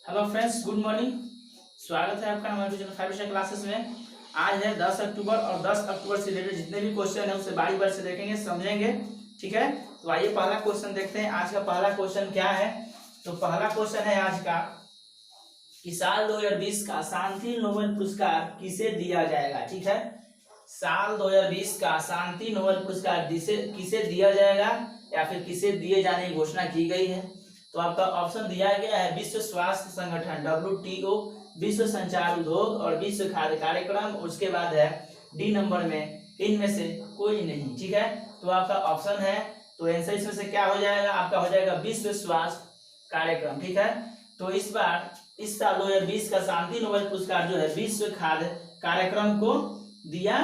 Hello friends, good morning. स्वागत है आपका हमारे चैनल 5 स्टार क्लासेस में। आज है 10 अक्टूबर और 10 अक्टूबर से रिलेटेड जितने भी क्वेश्चन है उसे बारी बारी से देखेंगे, समझेंगे। ठीक है, तो आइए पहला क्वेश्चन देखते हैं। आज का पहला क्वेश्चन क्या है? तो पहला क्वेश्चन है आज का कि साल 2020 का शांति नोबेल पुरस्कार किसे दिया जाएगा। ठीक है, साल 2020 का शांति नोबेल पुरस्कार किसे दिया जाएगा या फिर किसे दिए जाने की घोषणा की गई है। तो आपका ऑप्शन दिया गया है विश्व स्वास्थ्य संगठन WTO, विश्व संचार उद्योग और विश्व खाद्य कार्यक्रम। उसके बाद है डी नंबर में इनमें से कोई नहीं। ठीक है, तो आपका ऑप्शन है, तो आंसर इसमें से क्या हो जाएगा? आपका हो जाएगा विश्व स्वास्थ्य कार्यक्रम। ठीक है, तो इस बार इस साल 2020 का शांति नोबेल पुरस्कार जो है विश्व खाद्य कार्यक्रम को दिया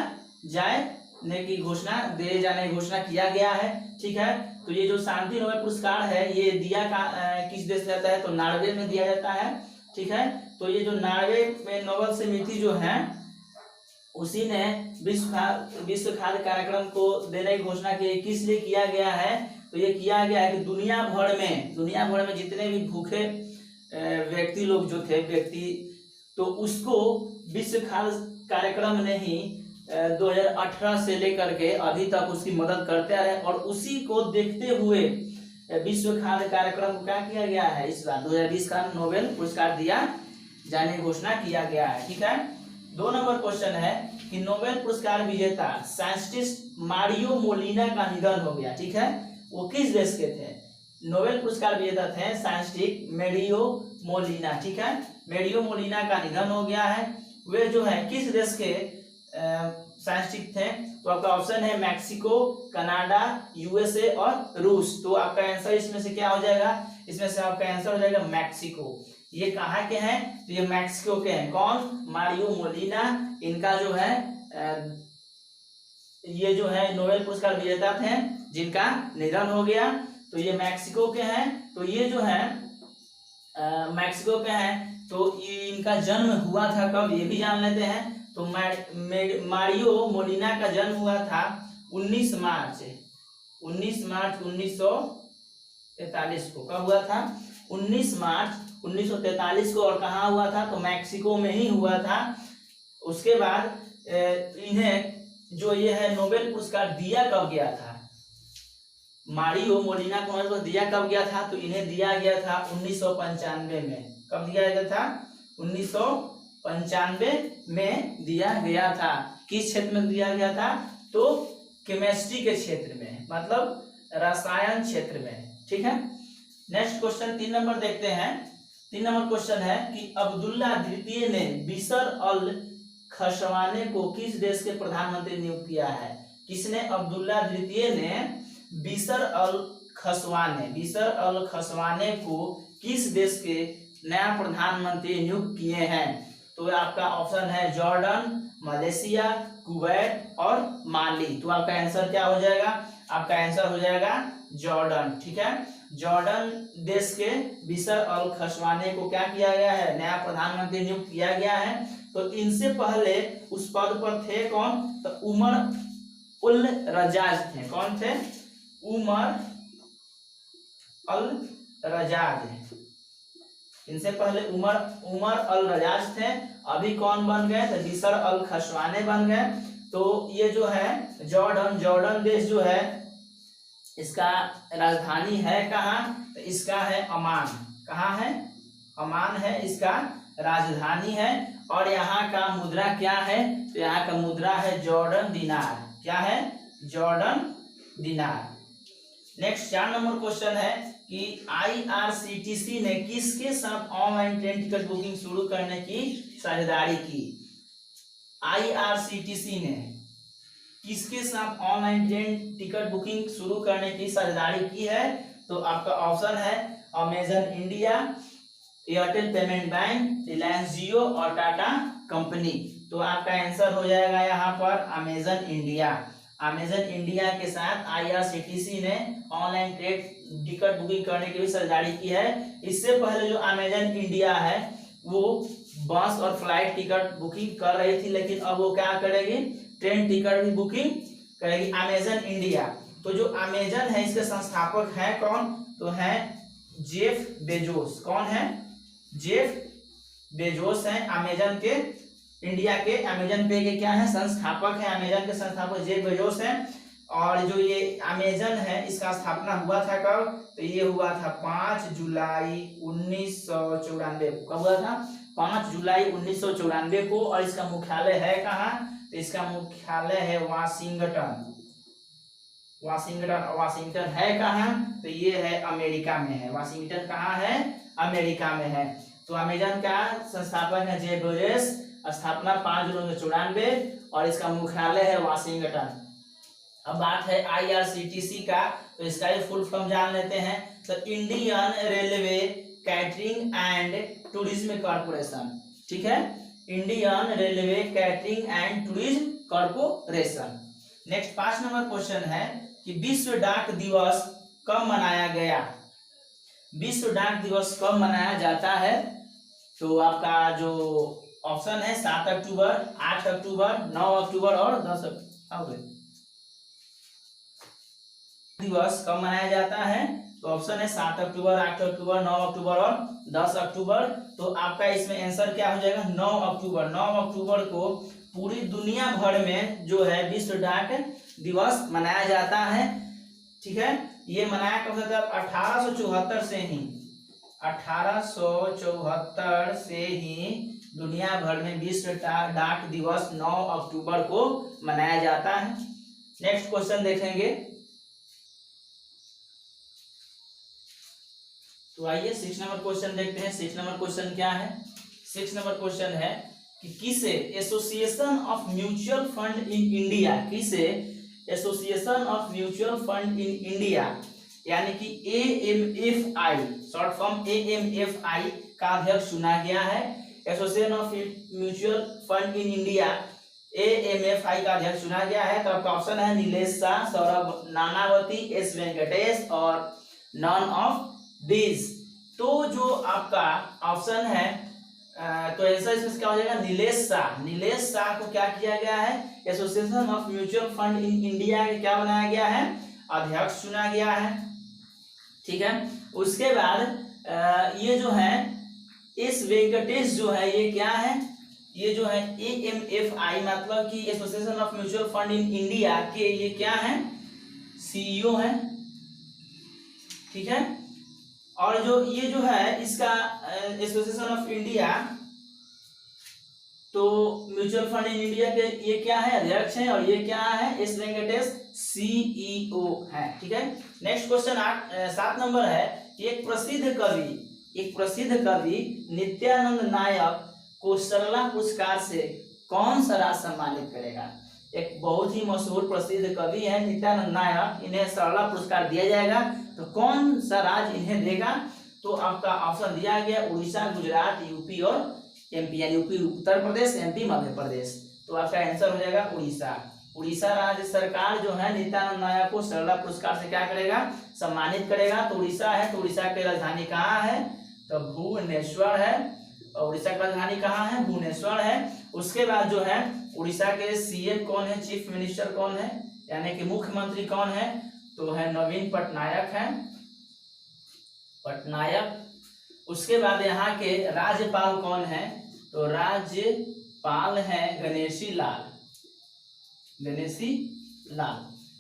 जाने की घोषणा दिए जाने की घोषणा किया गया है। ठीक है, तो ये जो शांति नोबेल पुरस्कार है ये दिया किस देश जाता है? तो नॉर्वे में दिया जाता है। ठीक है, तो ये जो नॉर्वे में नोबेल समिति जो है उसी ने विश्व खाद्य कार्यक्रम को देने की घोषणा की। किस लिए किया गया है? तो ये किया गया है कि दुनिया भर में जितने भी भूखे व्यक्ति लोग जो थे तो उसको विश्व खाद्य कार्यक्रम ने ही 2018 से लेकर के अभी तक उसकी मदद करते रहे और उसी को देखते हुए विश्व खाद्य कार्यक्रम को क्या किया गया है? इस बार 2020 का नोबेल पुरस्कार दिया जाने की घोषणा किया गया है। ठीक है, 2 नंबर क्वेश्चन है कि नोबेल पुरस्कार विजेता साइंटिस्ट मारियो मोलिना का निधन हो गया। ठीक है, वो किस देश के थे? नोबेल पुरस्कार विजेता थे साइंटिस्ट मेरियो मोलिना। ठीक है, मेरियो मोलिना का निधन हो गया है। वे जो है किस देश के साइंटिस्ट थे? तो आपका ऑप्शन है मैक्सिको, कनाडा, USA और रूस। तो आपका आंसर इसमें से क्या हो जाएगा? इसमें से आपका आंसर हो जाएगा मैक्सिको। ये कहाँ के हैं? तो ये मैक्सिको के हैं। कौन? Mario Molina. इनका जो है ये जो है नोबेल पुरस्कार विजेता थे जिनका निधन हो गया, तो ये मैक्सिको के हैं। तो ये जो है मैक्सिको के हैं। तो इनका जन्म हुआ था कब, ये भी जान लेते हैं। तो मारियो मोलिना का जन्म हुआ था 19 मार्च 1943 को। कब हुआ था? 19 मार्च 1943 को। और कहाँ हुआ था? तो मैक्सिको में ही हुआ था। उसके बाद इन्हें जो ये है नोबेल पुरस्कार दिया कब गया था? मारियो मोलिना को नोबेल दिया कब गया था? तो इन्हें दिया गया था 1995 में। कब दिया गया था? 1995 में दिया गया था। किस क्षेत्र में दिया गया था? तो केमिस्ट्री के क्षेत्र में, मतलब रसायन क्षेत्र में। ठीक है, नेक्स्ट क्वेश्चन 3 नंबर देखते हैं। 3 नंबर क्वेश्चन है कि अब्दुल्ला द्वितीय ने बिशर अल खसवाने को किस देश के प्रधानमंत्री नियुक्त किया है? किसने? अब्दुल्ला द्वितीय ने बिशर अल खसवाने को किस देश के नया प्रधानमंत्री नियुक्त किए हैं? तो आपका ऑप्शन है जॉर्डन, मलेशिया, कुवैत और माली। तो आपका आंसर क्या हो जाएगा? आपका आंसर हो जाएगा जॉर्डन। ठीक है, जॉर्डन देश के बिशर अल खसवाने को क्या किया गया है? नया प्रधानमंत्री नियुक्त किया गया है। तो इनसे पहले उस पद पर थे कौन? तो उमर उल रजाज थे। कौन थे? उमर अल रजाज। इनसे पहले उमर अल रजाज थे। अभी कौन बन गए? तो बिशर अल खसवाने बन गए। तो ये जो है जॉर्डन देश जो है इसका राजधानी है कहाँ? तो इसका है अमान। कहाँ है? अमान है इसका राजधानी है। और यहाँ का मुद्रा क्या है? तो यहाँ का मुद्रा है जॉर्डन दिनार। क्या है? जॉर्डन दिनार। नेक्स्ट 4 नंबर क्वेश्चन है कि IRCTC ने किसके साथ ऑनलाइन ट्रेन टिकट बुकिंग शुरू करने की साझेदारी की? IRCTC ने किसके साथ ऑनलाइन ट्रेन टिकट बुकिंग शुरू करने की साझेदारी की है? तो आपका ऑप्शन है Amazon India, Airtel payment bank, Reliance Jio और टाटा कंपनी। तो आपका आंसर हो जाएगा यहाँ पर अमेजन इंडिया। अमेजन इंडिया के साथ IRCTC ने ऑनलाइन ट्रेन टिकट बुकिंग करने की भी साझेदारी की है। इससे पहले जो अमेजन इंडिया है वो बस और फ्लाइट टिकट बुकिंग कर रही थी, लेकिन अब वो क्या करेगी? ट्रेन टिकट भी बुकिंग करेगी अमेजन इंडिया। तो जो अमेजन है इसके संस्थापक हैं कौन? तो है जेफ बेजोस। कौन है? जेफ बेजोस हैं अमेजन के, इंडिया के अमेजन पे के क्या है संस्थापक हैं, अमेजन के संस्थापक जेफ बेजोस हैं। और जो ये अमेजन है इसका स्थापना हुआ था कब, तो ये हुआ था 5 जुलाई 1994 को। कब हुआ था? 5 जुलाई 1994 को। और इसका मुख्यालय है कहाँ? तो इसका मुख्यालय है वाशिंगटन। वाशिंगटन है कहाँ? तो ये है अमेरिका में है। वाशिंगटन कहाँ है? अमेरिका में है। तो अमेजन का संस्थापक है जेफ बेजोस, स्थापना 5 जुलाई 1994 और इसका मुख्यालय है वाशिंगटन। अब बात है IRCTC का, तो इसका ये फुल फॉर्म जान लेते हैं। तो Indian railway catering and tourism corporation, ठीक है, Indian railway catering and tourism corporation. Next 5 number question है कि विश्व डाक दिवस कब मनाया गया? विश्व डाक दिवस कब मनाया जाता है? तो आपका जो ऑप्शन है 7 अक्टूबर, 8 अक्टूबर, 9 अक्टूबर और 10 अक्टूबर। दिवस कब मनाया जाता है? तो ऑप्शन है 7 अक्टूबर, 8 अक्टूबर, 9 अक्टूबर और 10 अक्टूबर। तो आपका इसमें आंसर क्या हो जाएगा? 9 अक्टूबर। 9 अक्टूबर को पूरी दुनिया भर में जो है विश्व डाक दिवस मनाया जाता है, ठीक है। ये मनाया कब था? 1874 से ही, 1874 से ही दुनिया भर में विश्व डाक दिवस 9 अक्टूबर को मनाया जाता है। नेक्स्ट क्वेश्चन देखेंगे। तो आइए 6 नंबर क्वेश्चन देखते हैं। 6 नंबर क्वेश्चन क्या है? 6 नंबर क्वेश्चन है कि किसे association of mutual fund in India, किसे association of mutual fund in India यानी कि AMFI, शॉर्ट फॉर्म AMFI का अध्यक्ष चुना गया है। Association of mutual fund in India AMFI का अध्यक्ष चुना गया है। तो आपका ऑप्शन है नीलेश शाह, सौरभ नानावती, S वेंकटेश और नॉन ऑफ दिस। तो जो आपका ऑप्शन है तो आंसर इसमें क्या हो जाएगा? नीलेश शाह। नीलेश शाह को क्या किया गया है? Association of mutual fund in India के क्या बनाया गया है? अध्यक्ष चुना गया है, ठीक है। उसके बाद ये जो है एस वेंकटेश जो है ये क्या है? ये जो है AMFI मतलब कि association of mutual fund in India के ये क्या है? CEO है, ठीक है। और जो ये जो है इसका एसोसिएशन ऑफ इंडिया तो म्यूचुअल फंड इन इंडिया के ये क्या है? अध्यक्ष है। और ये क्या है? एस वेंकटेश CEO है, ठीक है। नेक्स्ट क्वेश्चन 7 नंबर है कि एक प्रसिद्ध कवि नित्यानंद नायक को सरला पुरस्कार से कौन सा राज्य सम्मानित करेगा? एक बहुत ही मशहूर प्रसिद्ध कवि है नित्यानंद नायक, इन्हें सरला पुरस्कार दिया जाएगा। तो कौन सा राज्य इन्हें देगा? तो आपका ऑप्शन दिया गया उड़ीसा, गुजरात, यूपी और MP, यानी यूपी उत्तर प्रदेश, MP मध्य प्रदेश। तो आपका आंसर हो जाएगा उड़ीसा। उड़ीसा राज्य सरकार जो है नित्यानंद नायक को सरला पुरस्कार से क्या करेगा? सम्मानित करेगा। तो उड़ीसा है, तो उड़ीसा की राजधानी कहाँ है? तो भुवनेश्वर है। और उड़ीसा की राजधानी कहाँ है? भुवनेश्वर है। उसके बाद जो है उड़ीसा के CM कौन है? चीफ मिनिस्टर कौन है, यानी कि मुख्यमंत्री कौन है? तो है नवीन पटनायक है, पटनायक। उसके बाद यहाँ के राज्यपाल कौन है? तो राज्यपाल है Ganeshi Lal.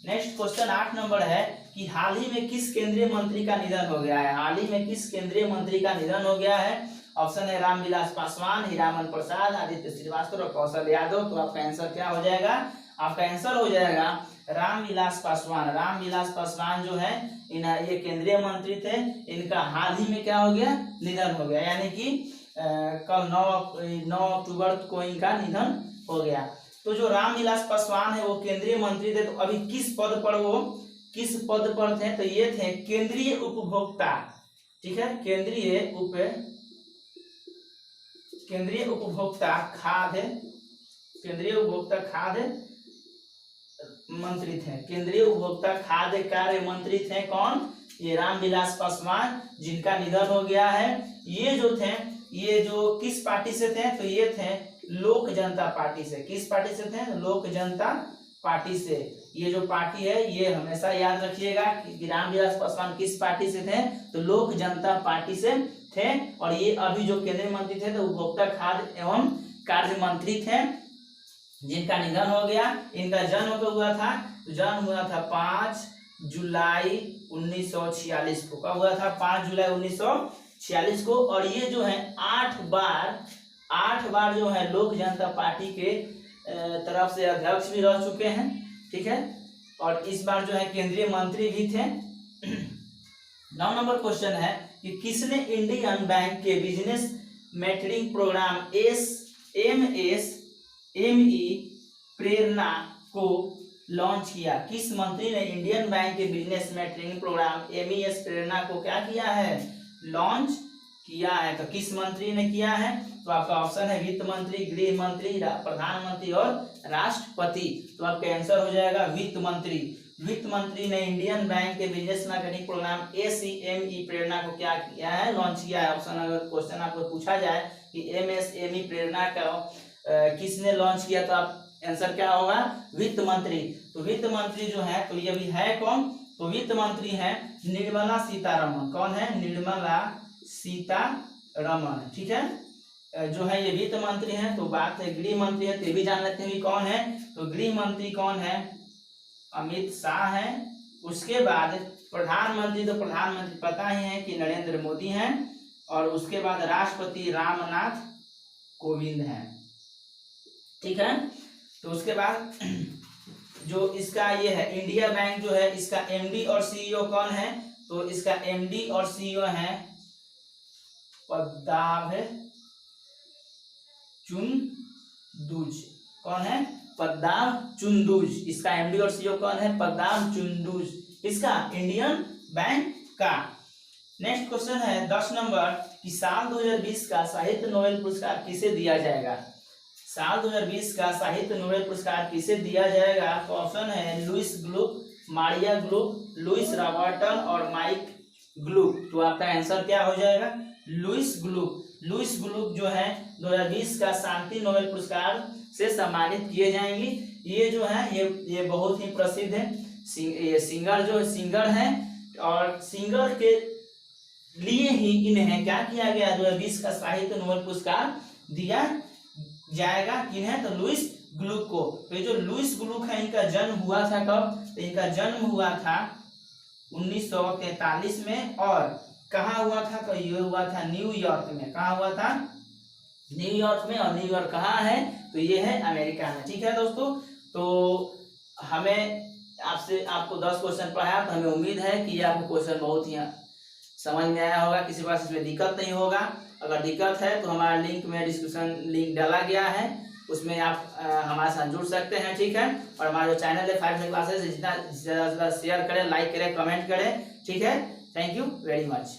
Next question 8 number है कि हाल ही में किस केंद्रीय मंत्री का निधन हो गया है? हाल ही में किस केंद्रीय मंत्री का निधन हो गया है? ऑप्शन है रामविलास पासवान, हीरामन प्रसाद, आदित्य श्रीवास्तव और कौशल यादव। तो आपका आंसर क्या हो जाएगा? आपका आंसर हो जाएगा रामविलास पासवान। रामविलास पासवान जो है ये केंद्रीय मंत्री थे, इनका हाल ही में क्या हो गया? निधन हो गया, यानी कि कल 9 अक्टूबर को इनका निधन हो गया। तो जो रामविलास पासवान है वो केंद्रीय मंत्री थे, तो अभी किस पद पर थे? तो ये थे केंद्रीय उपभोक्ता, ठीक है, केंद्रीय उपभोक्ता खाद्य मंत्री थे। केंद्रीय उपभोक्ता खाद्य कार्य मंत्री थे कौन? ये रामविलास पासवान, जिनका निधन हो गया है। ये जो थे ये जो किस पार्टी से थे? तो ये थे लोक जनता पार्टी से। किस पार्टी से थे? लोक जनता पार्टी से। ये जो पार्टी है ये हमेशा याद रखिएगा कि रामविलास पासवान किस पार्टी से थे? तो लोक जनता पार्टी से थे, और ये अभी जो केंद्रीय मंत्री थे तो उपभोक्ता खाद्य एवं कार्य मंत्री थे, जिनका निधन हो गया। इनका जन्म कब हुआ था? तो जन्म हुआ था 5 जुलाई 1946 को। कब हुआ था? 5 जुलाई 1946 को। और ये जो है 8 बार जो है लोक जनता पार्टी के तरफ से अध्यक्ष भी रह चुके हैं, ठीक है, और इस बार जो है केंद्रीय मंत्री भी थे। 9 नंबर क्वेश्चन है कि किसने इंडियन बैंक के बिजनेस मेंटरिंग प्रोग्राम एमएसएमई प्रेरणा को लॉन्च किया? किस मंत्री ने इंडियन बैंक के बिजनेस मेंटरिंग प्रोग्राम एमईएस प्रेरणा को क्या किया है? लॉन्च किया है। तो किस मंत्री ने किया है? तो आपका ऑप्शन है वित्त मंत्री, गृह मंत्री, प्रधानमंत्री और राष्ट्रपति। तो आपका आंसर हो जाएगा वित्त मंत्री। वित्त मंत्री ने इंडियन बैंक के बिजनेस मेंटरिंग प्रोग्राम एसीएमई प्रेरणा को क्या किया है? लॉन्च किया है। ऑप्शन अगर क्वेश्चन आपको पूछा जाए कि एमएसएमई प्रेरणा का किसने लॉन्च किया, तो आप आंसर क्या होगा? वित्त मंत्री। तो वित्त मंत्री जो है, तो ये भी है कौन? तो वित्त मंत्री है निर्मला सीतारमण। कौन है? निर्मला सीतारमण, ठीक है, जो है ये वित्त मंत्री है। तो बात है गृह मंत्री है, तो भी जान लेते हैं कौन है। तो गृह मंत्री कौन है? अमित शाह है। उसके बाद प्रधानमंत्री, तो प्रधानमंत्री पता ही है कि नरेंद्र मोदी हैं, और उसके बाद राष्ट्रपति रामनाथ कोविंद हैं, ठीक है। तो उसके बाद जो इसका ये है इंडिया बैंक जो है, इसका एमडी और सीईओ कौन है? तो इसका एमडी और सीईओ है पद्माव चुंदुज। कौन है? पद्माव चुंदुज। इसका एमडी और सीईओ कौन है? पद्माव चुंदुज। इसका इंडियन बैंक का। नेक्स्ट क्वेश्चन है 10 नंबर कि साल 2020 का साहित्य नोबेल पुरस्कार किसे दिया जाएगा? साल 2020 का साहित्य नोबेल पुरस्कार किसे दिया जाएगा? तो ऑप्शन है लुइस ग्लुक, मारिया ग्लुक, लुइस रॉबर्टन और माइक ग्लुक। तो आपका आंसर क्या हो जाएगा? लुइस ग्लुक। लुइस ग्लुक जो है 2020 का शांति नोबेल पुरस्कार से सम्मानित किए जाएंगे। ये जो है ये बहुत ही प्रसिद्ध है, ये सिंगर है, और सिंगर के लिए ही इन्हें क्या किया गया? 2020 का साहित्य नोबेल पुरस्कार दिया जाएगा। किन्हें? तो लुइस ग्लुक को। तो ये जो लुइस ग्लुक है, इनका जन्म हुआ था कब? तो इनका जन्म हुआ था 1943 में। और कहाँ हुआ था? तो ये हुआ था न्यूयॉर्क में। कहाँ हुआ था? न्यूयॉर्क में। और न्यूयॉर्क कहाँ है? तो ये है अमेरिका में, ठीक है दोस्तों। तो हमें आपको 10 क्वेश्चन पढ़ाया, तो हमें उम्मीद है कि आपको क्वेश्चन बहुत ही समझ में आया होगा, किसी पास इसमें दिक्कत नहीं होगा। अगर दिक्कत है तो हमारा लिंक में डिस्क्रिप्शन लिंक डाला गया है, उसमें आप हमारे साथ जुड़ सकते हैं, ठीक है। और हमारा जो चैनल है 5 क्लासेस, जितना ज़्यादा से ज़्यादा शेयर करें, लाइक करें, कमेंट करें, ठीक है। Thank you very much.